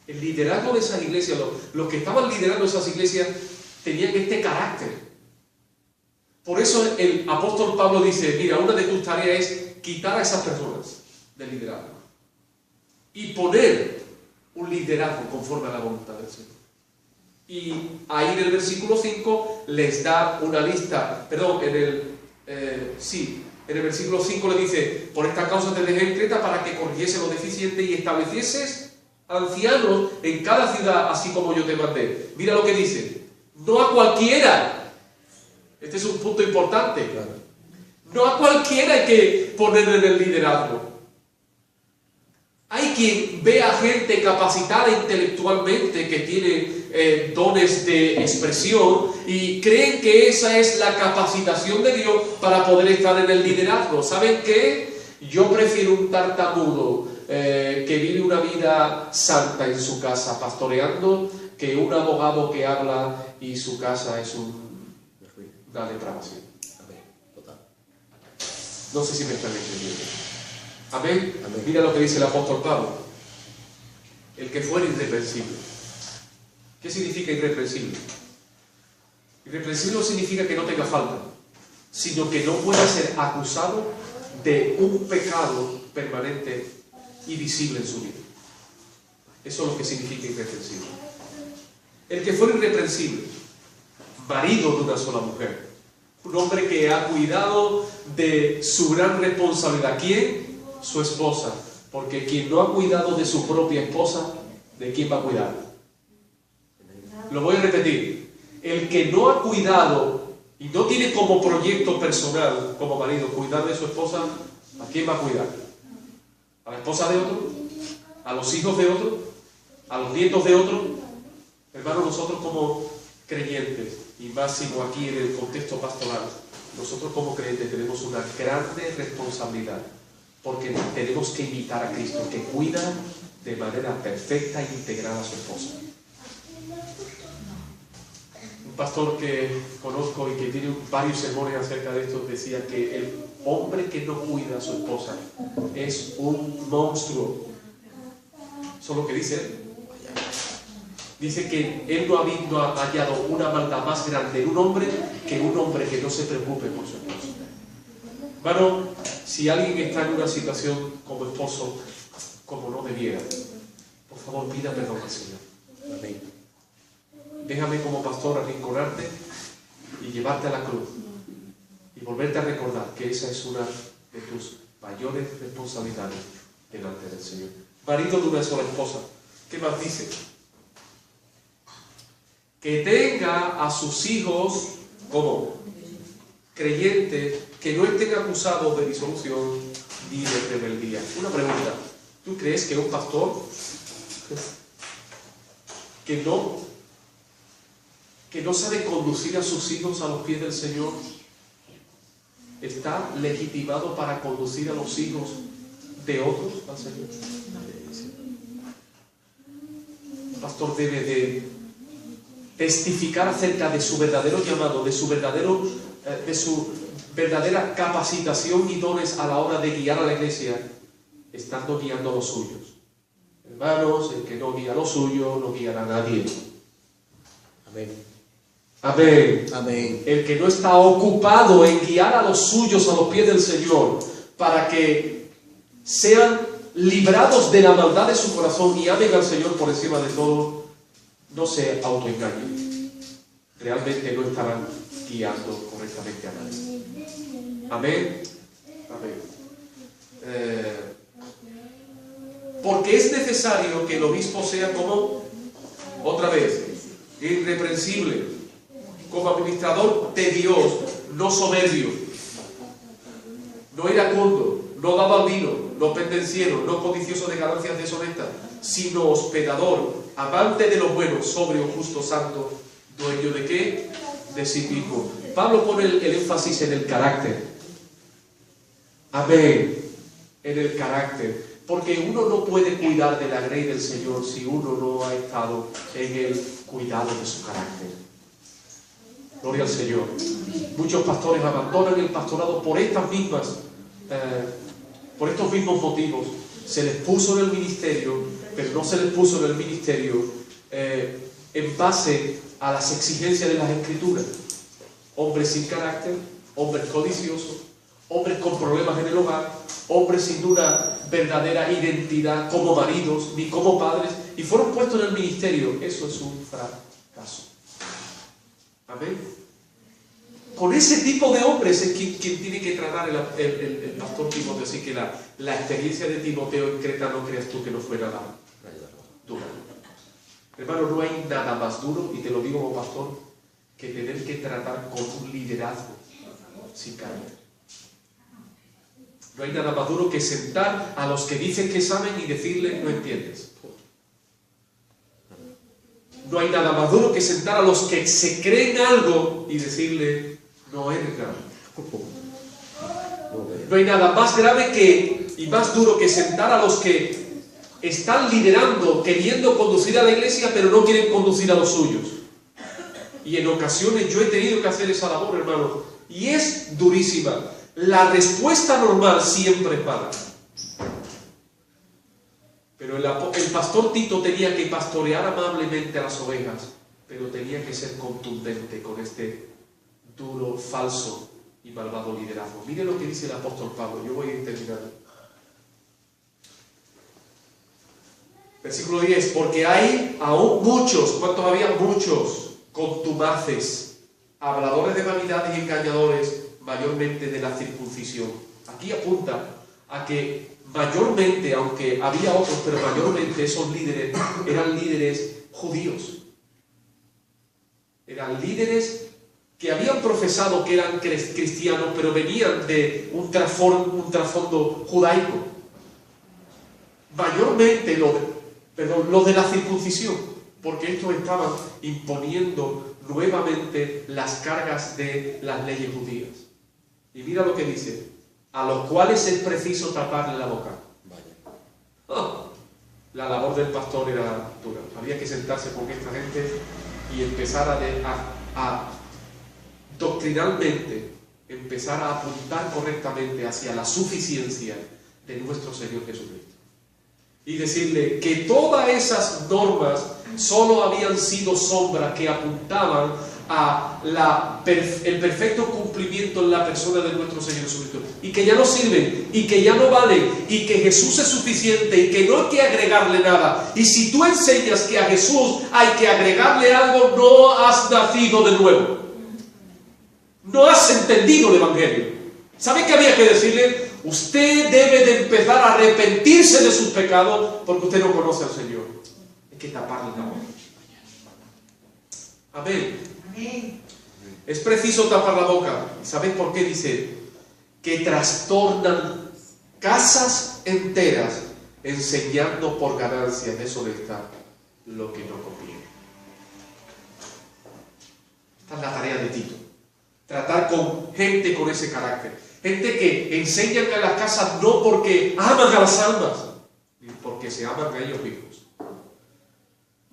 El liderazgo de esas iglesias, los que estaban liderando esas iglesias tenían este carácter. Por eso el apóstol Pablo dice, mira, una de tus tareas es quitar a esas personas del liderazgo y poner un liderazgo conforme a la voluntad del Señor. Y ahí en el versículo 5 les da una lista, perdón, en el versículo 5 le dice: por esta causa te dejé en Creta para que corrigiese lo deficiente y establecieses ancianos en cada ciudad, así como yo te mandé. Mira lo que dice: no a cualquiera. Este es un punto importante. No a cualquiera hay que ponerle en el liderazgo. Hay quien ve a gente capacitada intelectualmente que tiene dones de expresión y creen que esa es la capacitación de Dios para poder estar en el liderazgo. ¿Saben qué? Yo prefiero un tartamudo que vive una vida santa en su casa pastoreando que un abogado que habla y su casa es una depravación. No sé si me están entendiendo. Amén. Amén. Mira lo que dice el apóstol Pablo: el que fuera irreprensible. ¿Qué significa irreprensible? Irreprensible no significa que no tenga falta, sino que no pueda ser acusado de un pecado permanente y visible en su vida. Eso es lo que significa irreprensible. El que fuera irreprensible, marido de una sola mujer, un hombre que ha cuidado de su gran responsabilidad. ¿Quién? Su esposa. Porque quien no ha cuidado de su propia esposa, ¿de quién va a cuidar? Lo voy a repetir: el que no ha cuidado y no tiene como proyecto personal, como marido, cuidar de su esposa, ¿a quién va a cuidar? ¿A la esposa de otro? ¿A los hijos de otro? ¿A los nietos de otro? Hermanos, nosotros como creyentes, y máximo aquí en el contexto pastoral, nosotros como creyentes tenemos una grande responsabilidad, porque tenemos que imitar a Cristo, que cuida de manera perfecta e integral a su esposa. Un pastor que conozco y que tiene varios sermones acerca de esto decía que el hombre que no cuida a su esposa es un monstruo. Eso es lo que dice él. Dice que él no ha hallado una maldad más grande en un hombre que no se preocupe por su esposa. Hermano, si alguien está en una situación como esposo, como no debiera, por favor pida perdón al Señor. Amén. Déjame como pastor arrinconarte y llevarte a la cruz y volverte a recordar que esa es una de tus mayores responsabilidades delante del Señor. Marido de una sola esposa. ¿Qué más dice? Que tenga a sus hijos como creyentes, que no estén acusados de disolución ni de rebeldía. Una pregunta: ¿tú crees que un pastor que no sabe conducir a sus hijos a los pies del Señor está legitimado para conducir a los hijos de otros al Señor? Un pastor debe de testificar acerca de su verdadero llamado, de su verdadera capacitación y dones a la hora de guiar a la iglesia, estando guiando a los suyos. Hermanos, el que no guía a los suyos no guiará a nadie. Amén. Amén. Amén. El que no está ocupado en guiar a los suyos a los pies del Señor para que sean librados de la maldad de su corazón y amen al Señor por encima de todo, no se autoengañen. Realmente no estarán guiando correctamente a nadie. Amén. Amén. Porque es necesario que el obispo sea como, otra vez, irreprensible, como administrador de Dios, no soberbio, no iracundo, no dado al vino, no pendenciero, no codicioso de ganancias deshonestas, sino hospedador, amante de lo bueno, sobrio, justo, santo, dueño de ¿qué? De sí mismo. Pablo pone el énfasis en el carácter. Amén. En el carácter. Porque uno no puede cuidar de la grey del Señor si uno no ha estado en el cuidado de su carácter. Gloria al Señor. Muchos pastores abandonan el pastorado por estos mismos motivos. Se les puso en el ministerio, pero no se les puso en el ministerio en base a las exigencias de las Escrituras. Hombres sin carácter, hombres codiciosos, hombres con problemas en el hogar, hombres sin una verdadera identidad como maridos ni como padres, y fueron puestos en el ministerio. Eso es un fracaso. Amén. Con ese tipo de hombres es quien tiene que tratar el pastor Timoteo. Así que la experiencia de Timoteo en Creta, no creas tú que no fue nada dura. Hermano, no hay nada más duro, y te lo digo como pastor, que tener que tratar con un liderazgo sin carácter. No hay nada más duro que sentar a los que dicen que saben y decirle no entiendes. No hay nada más duro que sentar a los que se creen algo y decirle no eres nada. No hay nada más grave y más duro que sentar a los que están liderando, queriendo conducir a la iglesia, pero no quieren conducir a los suyos. Y en ocasiones yo he tenido que hacer esa labor, hermano, y es durísima. La respuesta normal siempre es mala. Pero el pastor Tito tenía que pastorear amablemente a las ovejas, pero tenía que ser contundente con este duro, falso y malvado liderazgo. Mire lo que dice el apóstol Pablo. Yo voy a ir terminando. Versículo 10. Porque hay aún muchos, ¿cuántos había? Muchos contumaces, habladores de vanidad y engañadores, mayormente de la circuncisión. Aquí apunta a que mayormente, aunque había otros, pero mayormente esos líderes eran líderes judíos. Eran líderes que habían profesado que eran cristianos, pero venían de un trasfondo judaico. Mayormente lo de la circuncisión, porque estos estaban imponiendo nuevamente las cargas de las leyes judías. Y mira lo que dice: a los cuales es preciso taparle la boca. Oh, la labor del pastor era dura. Había que sentarse con esta gente y empezar a doctrinalmente, empezar a apuntar correctamente hacia la suficiencia de nuestro Señor Jesucristo. Y decirle que todas esas normas solo habían sido sombras que apuntaban a el perfecto cumplimiento en la persona de nuestro Señor Jesucristo, y que ya no sirven, y que ya no valen, y que Jesús es suficiente, y que no hay que agregarle nada. Y si tú enseñas que a Jesús hay que agregarle algo, no has nacido de nuevo, no has entendido el Evangelio. ¿Sabe qué había que decirle? Usted debe de empezar a arrepentirse de sus pecados, porque usted no conoce al Señor. Hay que taparle la boca. Amén. Es preciso tapar la boca. ¿Sabes por qué? Dice que trastornan casas enteras enseñando por ganancia deshonesta lo que no conviene. Esta es la tarea de Tito. Tratar con gente con ese carácter. Gente que enseñan en las casas no porque aman a las almas, ni porque se aman a ellos mismos.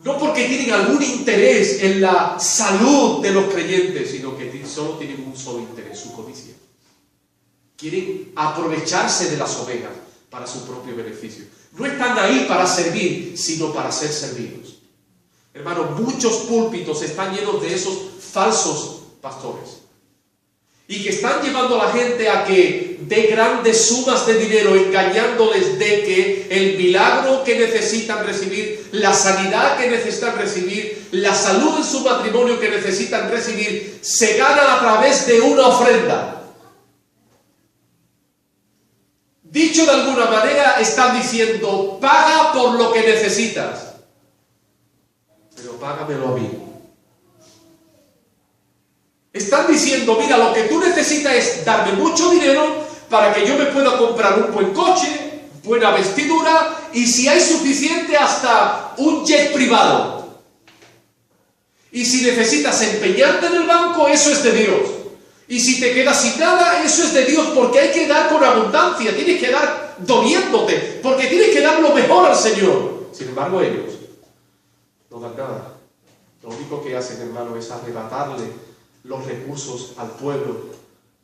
No porque tienen algún interés en la salud de los creyentes, sino que solo tienen un solo interés: su codicia. Quieren aprovecharse de las ovejas para su propio beneficio. No están ahí para servir, sino para ser servidos. Hermano, muchos púlpitos están llenos de esos falsos pastores, y que están llevando a la gente a que dé grandes sumas de dinero, engañándoles de que el milagro que necesitan recibir, la sanidad que necesitan recibir, la salud en su matrimonio que necesitan recibir, se gana a través de una ofrenda. Dicho de alguna manera, están diciendo: paga por lo que necesitas, pero págamelo a mí. Están diciendo: mira, lo que tú necesitas es darme mucho dinero para que yo me pueda comprar un buen coche, buena vestidura, y si hay suficiente, hasta un jet privado. Y si necesitas empeñarte en el banco, eso es de Dios. Y si te quedas sin nada, eso es de Dios, porque hay que dar con abundancia, tienes que dar doliéndote, porque tienes que dar lo mejor al Señor. Sin embargo, ellos no dan nada. Lo único que hacen, hermano, es arrebatarle los recursos al pueblo,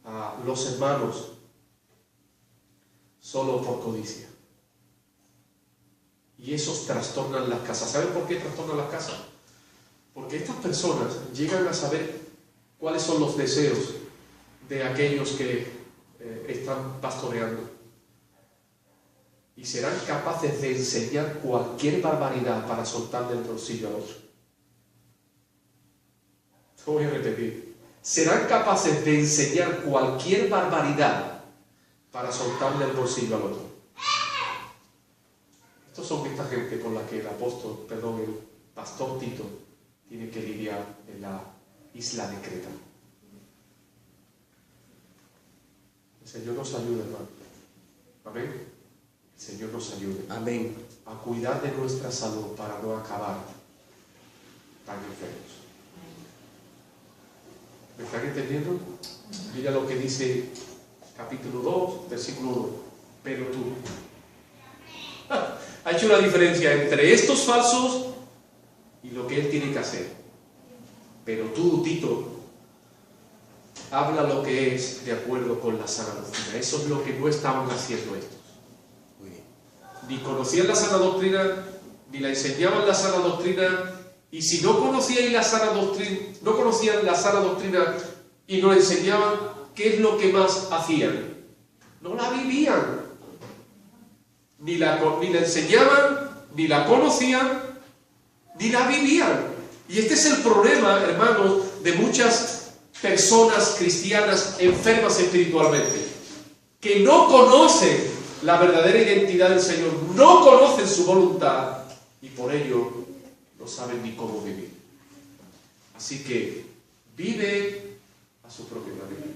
a los hermanos, solo por codicia. Y esos trastornan las casas. ¿Saben por qué trastornan las casas? Porque estas personas llegan a saber cuáles son los deseos de aquellos que están pastoreando. y serán capaces de enseñar cualquier barbaridad para soltarle el bolsillo al otro. Lo voy a repetir. Serán capaces de enseñar cualquier barbaridad para soltarle el bolsillo al otro. Estos son esta gente con la que el pastor Tito tiene que lidiar en la isla de Creta. El Señor nos ayude, hermano. Amén. El Señor nos ayude. Amén. A cuidar de nuestra salud para no acabar tan enfermos. ¿Me están entendiendo? Mira lo que dice capítulo 2, versículo 1. Pero tú. Ha hecho una diferencia entre estos falsos y lo que él tiene que hacer. Pero tú, Tito, habla lo que es de acuerdo con la sana doctrina. Eso es lo que no estaban haciendo estos. Ni conocían la sana doctrina, ni la enseñaban la sana doctrina, y si no conocían la sana doctrina y no la enseñaban, ¿qué es lo que más hacían? No la vivían. Ni la enseñaban, ni la conocían, ni la vivían. Y este es el problema, hermanos, de muchas personas cristianas enfermas espiritualmente, que no conocen la verdadera identidad del Señor, no conocen su voluntad y por ello no saben ni cómo vivir. Así que vive a su propia manera.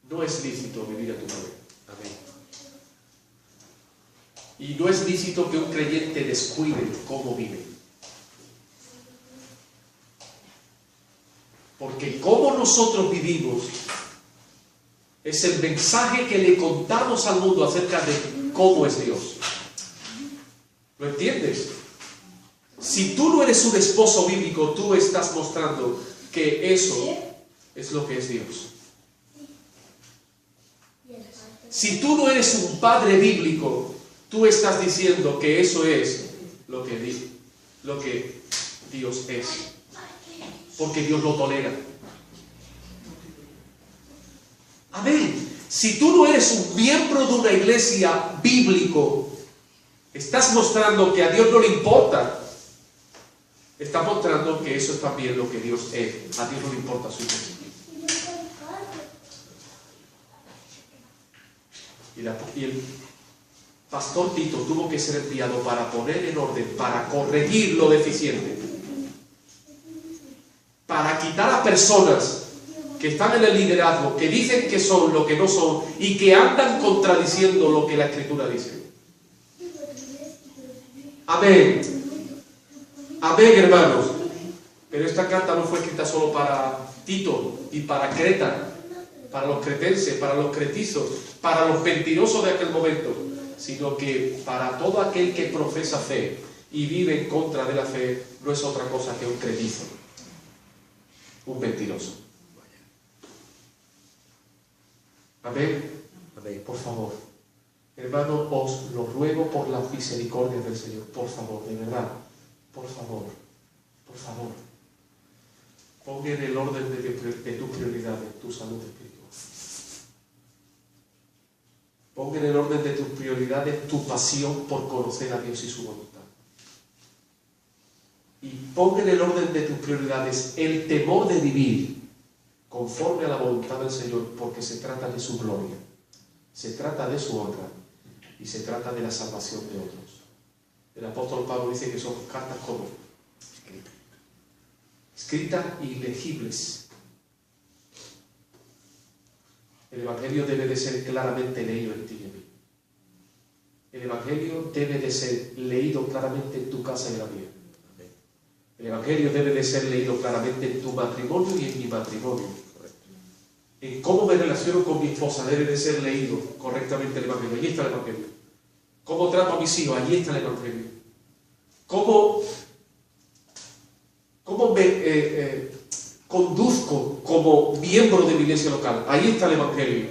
No es lícito vivir a tu manera. Amén. Y no es lícito que un creyente descuide cómo vive. Porque cómo nosotros vivimos es el mensaje que le contamos al mundo acerca de cómo es Dios. ¿Lo entiendes? Si tú no eres un esposo bíblico, tú estás mostrando que eso es lo que es Dios. Si tú no eres un padre bíblico, tú estás diciendo que eso es lo que Dios es. Porque Dios lo tolera. Amén. Si tú no eres un miembro de una iglesia bíblico, estás mostrando que a Dios no le importa. Estás mostrando que eso es también lo que Dios es. A Dios no le importa su iglesia. Y el pastor Tito tuvo que ser enviado para poner en orden, para corregir lo deficiente, para quitar a personas que están en el liderazgo, que dicen que son lo que no son y que andan contradiciendo lo que la Escritura dice. Amén. Amén, hermanos. Pero esta carta no fue escrita solo para Tito y para Creta, para los cretenses, para los cretizos, para los mentirosos de aquel momento, sino que para todo aquel que profesa fe y vive en contra de la fe, no es otra cosa que un cretizo, un mentiroso. Amén. Amén. Por favor, hermano, os lo ruego por las misericordias del Señor, por favor, de verdad, por favor, por favor, pon en el orden de tus prioridades tu salud espiritual. Pon en el orden de tus prioridades tu pasión por conocer a Dios y su voluntad. Y pon en el orden de tus prioridades el temor de vivir conforme a la voluntad del Señor, porque se trata de su gloria, se trata de su honra y se trata de la salvación de otros. El apóstol Pablo dice que son cartas como escritas y legibles. El Evangelio debe de ser claramente leído en ti y en mí. El Evangelio debe de ser leído claramente en tu casa y en la mía. El Evangelio debe de ser leído claramente en tu matrimonio y en mi matrimonio. En cómo me relaciono con mi esposa debe de ser leído correctamente el Evangelio. Allí está el Evangelio. Cómo trato a mis hijos, allí está el Evangelio. Cómo me conduzco como miembro de mi iglesia local, ahí está el Evangelio.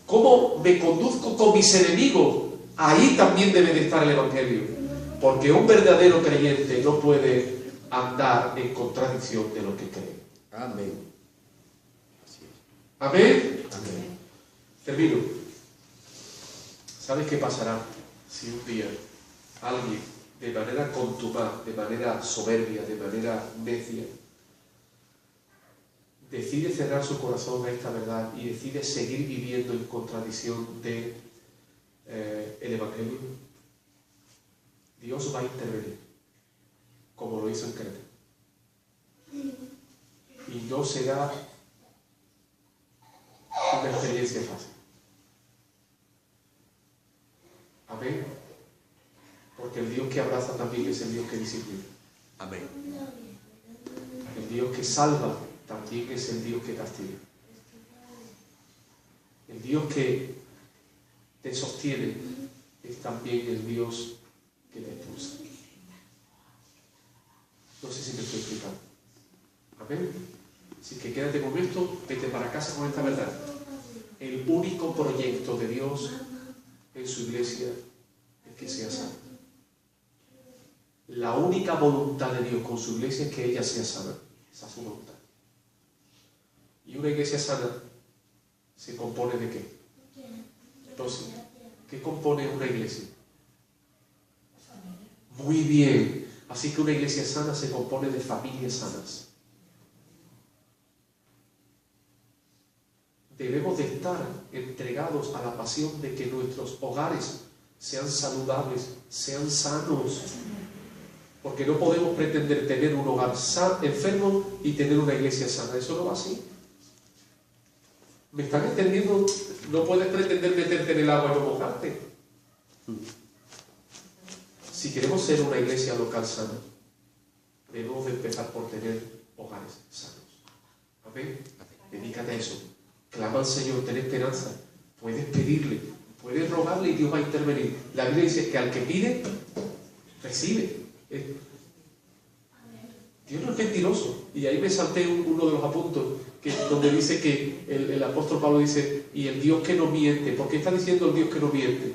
Cómo me conduzco con mis enemigos, ahí también debe de estar el Evangelio. Porque un verdadero creyente no puede andar en contradicción de lo que cree. Amén. Amén. Amén. Termino. ¿Sabes qué pasará si un día alguien, de manera contumaz, de manera soberbia, de manera necia, decide cerrar su corazón a esta verdad y decide seguir viviendo en contradicción de el Evangelio? Dios va a intervenir, como lo hizo en Creta. Y no será una experiencia fácil. Amén. Porque el Dios que abraza también es el Dios que disciplina. Amén. El Dios que salva también es el Dios que castiga. El Dios que te sostiene es también el Dios que te expulsa. No sé si me estoy explicando. Amén. Así que quédate con esto, vete para casa con esta verdad. El único proyecto de Dios en su iglesia es que sea sana. La única voluntad de Dios con su iglesia es que ella sea sana. Esa es su voluntad. Y una iglesia sana se compone de ¿qué? Entonces, ¿qué compone una iglesia? Muy bien. Así que una iglesia sana se compone de familias sanas. Debemos de estar entregados a la pasión de que nuestros hogares sean saludables, sean sanos. Porque no podemos pretender tener un hogar enfermo y tener una iglesia sana. Eso no va así. ¿Me están entendiendo? No puedes pretender meterte en el agua y no mojarte. Si queremos ser una iglesia local sana, debemos de empezar por tener hogares sanos. Amén. Dedícate a eso. Clama al Señor, ten esperanza. Puedes pedirle, puedes rogarle y Dios va a intervenir. La Biblia dice que al que pide, recibe. Dios no es mentiroso. Y ahí me salté uno de los apuntos donde dice que el apóstol Pablo dice, y el Dios que no miente. ¿Por qué está diciendo el Dios que no miente?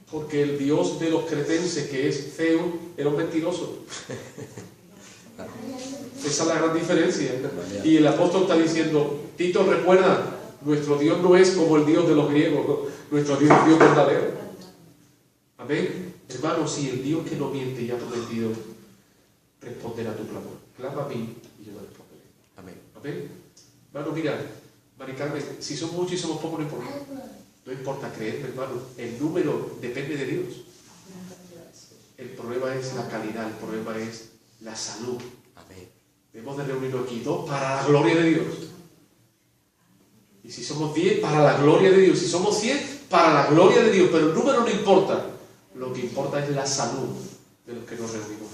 Porque el Dios de los cretenses, que es Zeus, era un mentiroso. Esa es la gran diferencia. Y el apóstol está diciendo, Tito, recuerda, nuestro Dios no es como el Dios de los griegos, ¿no? Nuestro Dios es Dios verdadero. Amén. Hermano, si el Dios que no miente ya ha prometido responder a tu clamor, clama a mí y yo te responderé. Amén. Amén. Hermano, mira, Mari Carmen, si somos muchos y somos pocos, no importa. No importa creerme, hermano. El número depende de Dios. El problema es la calidad, el problema es la salud. Amén. Debemos de reunirnos aquí 2 para la gloria de Dios. Y si somos 10, para la gloria de Dios. Si somos 100, para la gloria de Dios. Pero el número no importa. Lo que importa es la salud de los que nos reunimos.